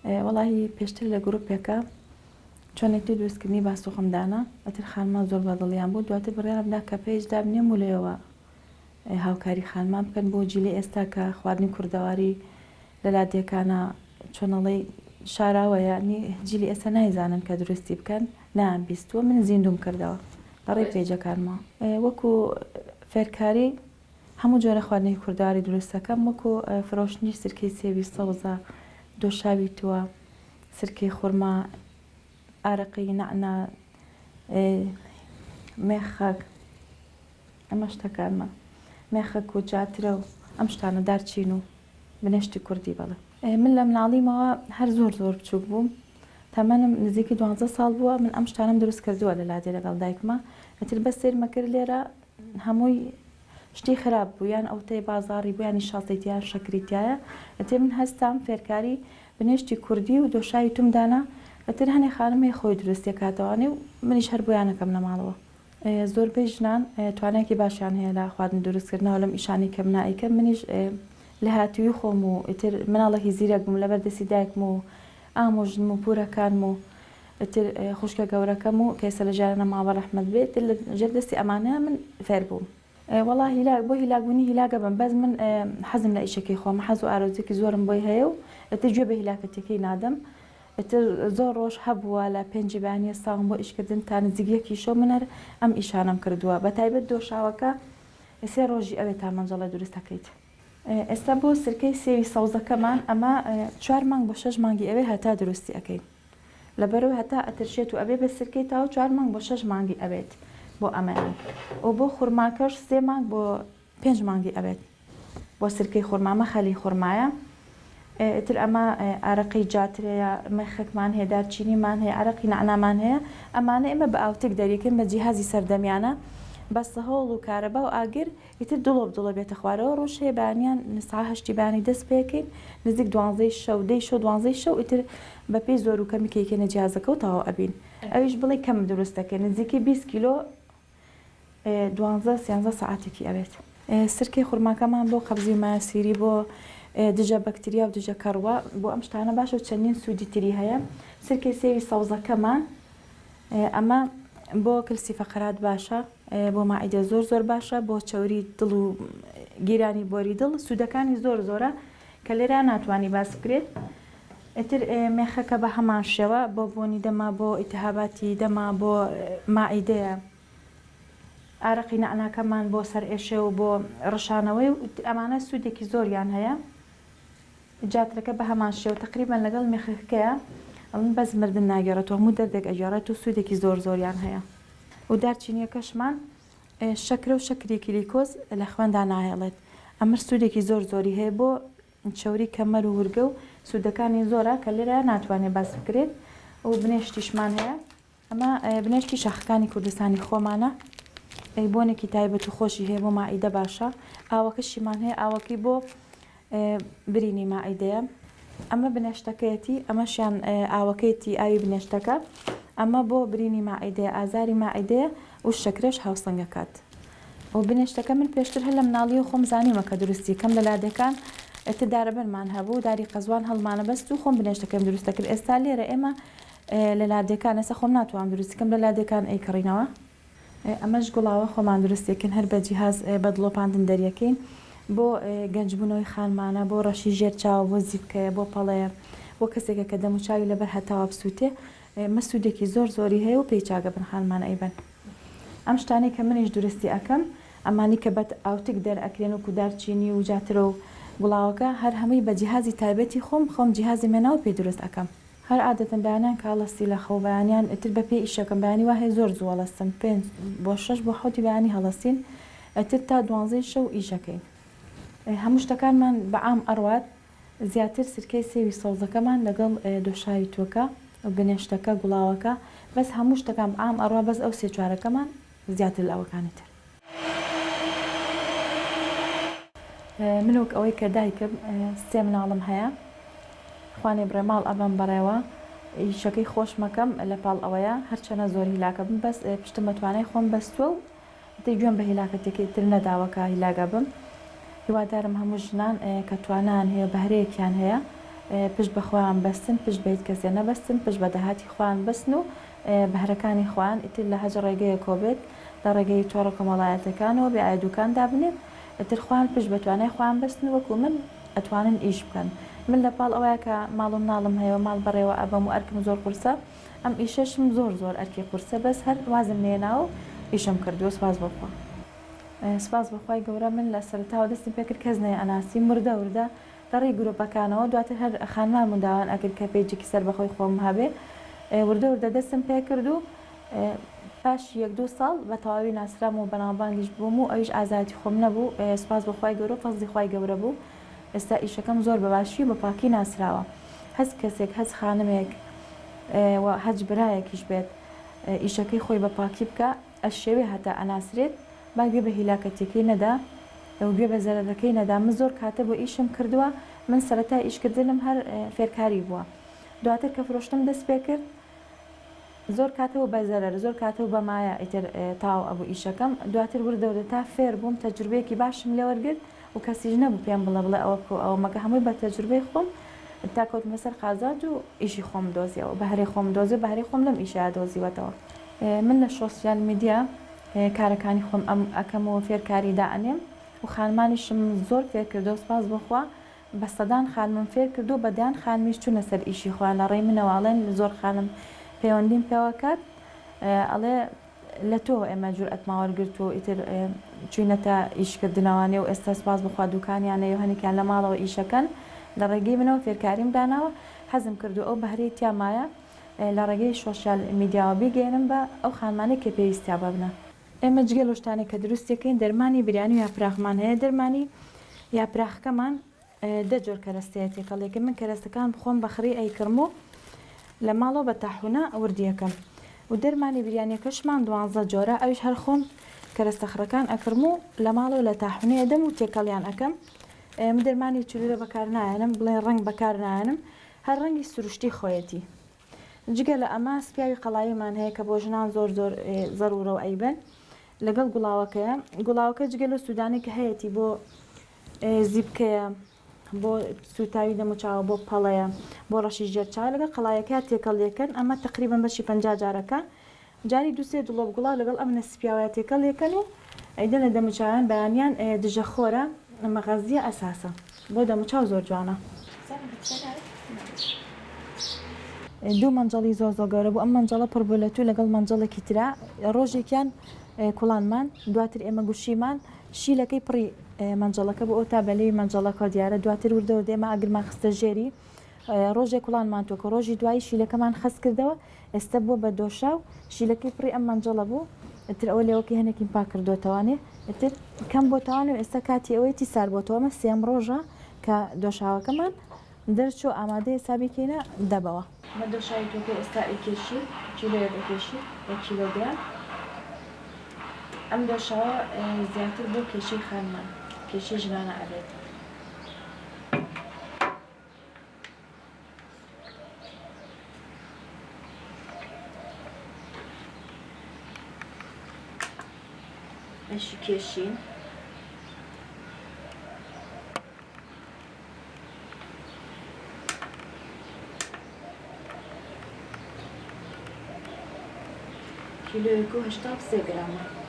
والله پێشتر لە گروپێکە چۆنێتی دروستکردنی باسوخمدانە ئەتر خانمان زۆر بەدڵیان بوو دواتر بڕیارە بدا کە پێیش دابنێم و لێەوە هاوکاری خانمان بکەن بۆ جیلی ئێستا کە خواردنی کوردەواری لە لادێکانە چۆنەڵی شاراوەیە جیلی ئێستا نایزانن کە دروستی بکەن نان بیستووە من زیندوم کردەوە بەڕێ پێیجەکانمەوە وەکو فێرکاری هەموو جۆرە خواردنی کوردەواری دروستەکەم وەکو فرۆشتنی سرکەی سێوی سەوزە دۆشاوی تووە سرکەی خورما ئارەقی نەعنا مێخەک ئەمە شتەکانمە مێخەک و جاترە و ئەم شتانە دارچین و بنێشتی کوردی بەڵێ من لە مناڵیمەوە هەر زۆر بچووک بووم تەمەنم نزیکی 12 ساڵ بووە من ئەم شتانم دروست کردووە لە لادێ لەگەڵ دایکمە ئەتر بەس سێرمەکرد لێرە هەمووی شتی خراپ بوو یان ئەوتەی بازاڕی بوو ینی شاڵتەیتیان شەکریتایە ئەتر من هەستام فێرکاری بنێشتی کوردی و دۆشاوی تومدانە ئەتر هەنێ خانمی خۆی دروستی کاتەوانی و منیش هەر بۆیانەکەم لە ماڵەوە زۆربەی ژنان توانایەکی باشیان هەیە لە خواردن دروستکردنەوە لەم ئیشانی کە منایکە منیش لە هاتووی خۆم و ئیتر مناڵێکی زیرەک بووم لەبەر دەستی دایکم و ئامۆژنم و پورەکانم و ئیتر خوشکە گەورەکەم و کەیسە لە ژیانە ماوە ڕەحمەت بێت لە ژێر دەستی ئەمانەیە من فێر بووم وەڵا هیلاک بۆ هیلاکبوونی هیلاکە بم بەس من حەزم لە ئیشەکەی خۆم حەز و ئارۆزێکی زۆرم بۆی هەیە و ئەتر گوێ بە هیلاکەتەکەی نادەم ئەتر زۆر ڕۆژ هەبووە لە پێنجی بەیانیە ساڵم بۆ ئیشکردن تا نزیگیەکی شۆ منەر ئەم ئیشانم کردووە بە تایبەت دۆشاوەکە سێ ڕۆژی ئەوێت تا مەنجەڵە دروستەکەیت ئێستا بۆ سرکەی سێوی سەوزەکەمان ئەمە 4 مانگ بۆ 6 مانگی ئەوێ هەتا دروستی ئەەکەین لەبەرەوەی هەتا ئەترشێت و ئەبێ بە سرکەی تاوە 4 مانگ بۆ 6 مانگی ئەوێت بۆ ئەمەیان و بۆ خوورماکەش 3 مانگ بۆ 5 مانگی ئەوێت بۆ سرکەی خوورمامە خەلی خوورمایە ئیتر ئەمە ئارەقی جاترەیە مەخەکمان هەیە دارچینیمان هەیە عرەقی نەعنامان هەیە ئەمانە ئێمە بە ئاوتێک دەریکەین بە جیهازی سەردەمیانە بەستە هەوڵ و کارەبا و ئاگر ئیتر دڵۆ بێتە خوارەوە ڕۆژ هەیە بەیانیان ساعت 8 بانی دەست پێکەین نزیک 12 شەو دەی شەو 12 شەو ئیتر بە پێی زۆر و کەمی کەیکەنە جیهازەکە و تەواو ئەبین ئەویش بڵێ کەم دروستەکەین نزیکی 20 کیلۆ 12-13 ساعتێکی ئەوێت سرکەی خوورماکەمان بۆ قەبزی و مایەسیری بۆ دژە بەکتریا و دژە کەڕوە بۆ ئەم شتانە باشە و چەندین سوودی تری هەیە سرکەی سێوی سەوزەکەمان ئەمە بۆ کلسی فەقەرات باشە بۆ مائیدە زۆر باشە بۆ چەوری دڵ و گیرانی بۆری دڵ سوودەکانی زۆرە کە لێرە ناتوانانی باس بکرێت ئیتر مێخەکە بە هەمان شێوە بۆ بۆنی دەما بۆ ئیتیهاباتی دەما بۆ مائیدەیە ئارەقی نەعناکەمان بۆ سەر ئێشێ و بۆ ڕەشانەوەی ئەمانە سوودێکی زۆریان هەیە جاترەکە بە هەمان شێوە تقریبان لەگەڵ مێخەکەیە ئەڵن بەس مردن ناگەڕێتەوە هەموو دەردێک ئەگەڕێت و سوودێکی زۆریان هەیە و دارچینیەکەشمان شەکرە و شەکری گلیکۆز لە خوێندا ناهێڵێت ئەمە سوودێکی زۆری هەیە بۆ چەوری کەمەر و ورگە و سوودەکانی زۆرە کە لێرە ناتوانێت باس بکرێت و بنێشتیشمان هەیە ئەمە بنێشتی شاخەکانی کوردستانی خۆمانە بۆنێکی تایبەت و خۆشی هەیە بۆ مائیدە باشە ئاوەکەشیمان هەیە ئاوەکەی بۆ برینی مائیدەیە ئەمە بنێشتەکەیەتی ئەمەشیان ئاوەکەیەتی ئاوی بنێشتەکە ئەمە بۆ برینی مائیدەیە ئازاری مائیدەیە و شەکرەش هاوسەنگەکات و بنێشتەکە من پێشتر هەر لە مناڵی و خۆم زانیمە کە دروستی کەم لە لادەکان ئێتر دارەبەرمان هەبوو داری قەزوان هەڵمانە بەست و خۆم بنێشتەکەم دروستە کرد ئێستا لێرە ئێمە لە لادەکان ئێستا خۆم ناتوانم دروستیکەم لە لادەکان ئەیکڕینەوە ئەمەش گوڵاوە خۆمان دروستێکن هەر بە جیهاز بە دڵۆپاندن دەریەکەین بۆ گەنجبوونەوەی خانمانە بۆ ڕەشی ژێر چاوە بۆ زیبکەیە بۆ پەڵەیە بۆ کەسێکە کە دەم و چاوی لەبەر هەتاوە بسووتێ مەسوودێکی زۆری هەیە و پێی چاگە بن خانمانە ئەیبن ئەم شتانەی کە منیش دروستی ئەەکەم ئەمانی کە بەت ئاوتێک دەرئەکرێن و کودارچینی و جاترە و گوڵاوەکە هەر هەمووی بە جیهازی تایبەتی خۆم جیهازی مێناو پێ دروست ئەەکەم هەر عادەتەن بەیانیان کاڵستی لە خەو بەیانیان ئیتر بە پێی ئیشەکەم بەیانی وهەیە زۆر زوڵەستم 5 بۆ 6 بۆ 7 بەیانی هەڵەستین ئەتر تا 12 شەو ئیشەکەین هەموو شتەکانمان بە عام ئەڕوات زیاتر سرکەی سێوی سەوزەکەمان لەگەڵ دۆشاوی تووەکە و بنێشتەکە گوڵاوەکە بەس هەموو شتەکان بە عام ئەڕوا بەس ئەو سێ چوارەکەمان زیاتر لە ئەوەکانی تر من وەک ئەوەی کە دایکم 3 مناڵم هەیە خوانێ بڕێماڵ ئەبم بەڕێوە ئیشەکەی خۆش مەکەم لە پاڵ ئەوەیە هەرچەنە زۆر هیلاکە بم بەس پشتم بەتوانای خۆم بەستووە و گوێم بە هیلاکەتێکی تر نەداوەکە هیلاگە بم هیوادارم هەموو ژنان کە توانان هەیە بەهرەیەکیان هەیە پشت بە خۆیان بەستن پشت بە هیچ کەسێ نەبەستن پشت بە داهاتی خۆیان بەستن و بەهرەکانی خۆیان ئیتر لە هەج ڕێگەیە کۆبێت لە ڕێگەی تۆڕە کۆمەڵایەتەکانەوە بێ ئایدووکان دابنێت ئیتر خۆیان پشت بە توانای خۆیان بەستن وەکو من ئەتوانن ئیش بکەن من لە پاڵ ئەوەیە کە ماڵم ناڵم هەیە ماڵ بەڕێوە ئەبەم و ئەرکم زۆر قورسە ئەم ئیشەشم زۆر ئەرکی قورسە بەس هەر وازم نێنا و ئیشم کردووە سپاس بەخوا سپاس بەخوای گەورە من لە سەرتاوە دەستی پێکرد کەس نەیە ئەناسی مردە وردە لەڕێی گرۆپەکانەوە دواتر هەر خانمان منداوان ئەکرد کە پێیجێکی سەر بەخۆی خۆم هەبێ وردە وردە دەستم پێ کرد و پاش 1-2 ساڵ بە تەواوی ناسرام و بەناوبانگیش بووم و ئەویش ئازادی خۆم نەبوو سپاس بەخوای گەورە فەزلی خوای گەورە بوو ئێستا ئیشەکەم زۆر بەباشی و بە پاکی ناسراوە هەز کەسێک هەز خانمێک هەج برایەکیش بێت ئیشەکەی خۆی بە پاکی بکە ئەش شێوێ هەتا ئەناسرێت با گوێ بە هیلاکەتێکی نەدا و گوێ بە زەرەرەکەی نەدا من زۆر کاتە بۆ ئیشم کردووە من سەرەتا ئیشکردنم هەر فێرکاری بووە دواتر کە فرۆشتم دەست پێ کرد زۆر کاتەوە بە زەرەر زۆر کاتەوە بە مایە ئیتر تاو ئەبوو ئیشەکەم دواتر وردەورە تا فێر بووم تەجروبەیەکی باشم لێوەرگرت و کەسیش نەبوو پێم بڵێ ئەوە بکە ئەوە مەگە هەمووی بە تەجروبەی خۆم تا کەوتمە سەر قازانج و ئیشی خۆم دۆزیەوە بەهرەی خۆم دۆزی بەهرەی خۆم لەم ئیشە دۆزیوەتەوە من لە سۆسیال میدیا کارەکانی خۆم ئەەکەمەوە فێرکاری دائەنێم و خانمانیشم زۆر فێر کردو سپاس بخوا بە سەدان خانمم فێر کردو بەدیان خانمیش چوونە سەر ئیشی خۆیان لە ڕێی منەواڵێن زۆر خانم پەیوەندیم پێوە کات ئەڵێ لە تۆ ئێمە جورئەتمان وەرگرت و ئیتر چوینەتە ئیشکردنەوانێ و ئێستا سپاس بخوا دوکانیانەیە و هەنێکیان لە ماڵەوە ئیشەکەن لە ڕێگەی منەوە فێرکاریم داناوە حەزم کردو ئەو بەهرەی تیامایە لە ڕێگەی سۆشیال میدیاوە بیگەێنم بە ئەو خانمانێک کە پێویستیا ببنە ئێمە جگە لە شتانێک کە دروستەکەین دەرمانی بریانی و یاپراخمان هەیە دەرمانی یاپراخەکەمان دە جۆر کەرەستەیە تێکەڵێکە من کەرەستەکان بخۆم بەخڕی ئەیکڕم و لە ماڵەوە بە تاحونە وردیەکەم و دەرمانی بریانیەکەشمان 12 جۆرە ئەویش هەر خۆم کەرەستەخڕەکان ئەکڕم و لە ماڵەوە لە تاحونەیە دەم و تێکەڵیان ئەەکەم من دەرمانی چلورە بەکار نایەنم بڵێن ڕنگ بەکار نایەنم هەر ڕەنگی سروشتی خۆیەتی جگە لە ئەمە سپیاوی قەڵاییمان هەیە کە بۆ ژنان زۆر زەرورە و ئەیبن لەگەڵ گوڵاوەکەیە گوڵاوەکە جگە لە سوودانی کە هەیەی بۆ زیبکەیە بۆ سوتاوی دەموچاوە بۆ پەڵەیە بۆ ڕەشی ژێرچاو لەگەڵ قەڵایەکە تێکەڵیەکەن ئەمە تقریبان بەشی 50 جارەکە جاری دوسێ دڵۆب گوڵاو لەگەڵ ئەم نەسپیاوە تێکەڵیەکەن و ئەیدە لە دەموچاویان بەیانیان دژە خۆرە مەغەزیە ئەساسە بۆ دەموچاو زۆر جوانە دوو مەنجەڵی زۆر گەورە بوو ئەم مەنجەڵە پڕ بوو لە تو لەگەڵ مەنجەڵێکی ترا ڕۆژێکیان کوڵانمان دواتر ئێمە گوشیمان شیلەکەی پڕی مەنجەڵەکە بۆ ئەو تا بەلەی مەنجەڵەکە دیارە دواتر وردەوە دێمە ئەگرمان خستە ژێری ڕۆژێک کوڵانمان تۆ کە ڕۆژی دوایی شیلەکەمان خەست کردەوە ئێستا بۆ بە دۆشا و شیلەکەی پڕی ئەم مەنجەڵە بوو ئتر ئەوە لێوەکی هەنێکی پاک کردوتەوانێ ئتر کەم بۆتەوانێ ئێستا کاتی ئەوەیەتی سار بۆتەوەمە سێم ڕۆژە کە دۆشاوەکەمان دەرچۆ ئامادەی حسابیکەینە دەبەوە مە دۆشاوی تۆکە ئێستا ئەکێشی کیلۆیەک ئەکێشی 1 کیلۆگرام ئەم دۆشاوە زیاتر بۆ کێشەی خانمان کێشەی ژنانە ئەبێت ئەشی کێشین کیلۆیەک و 83 گرامە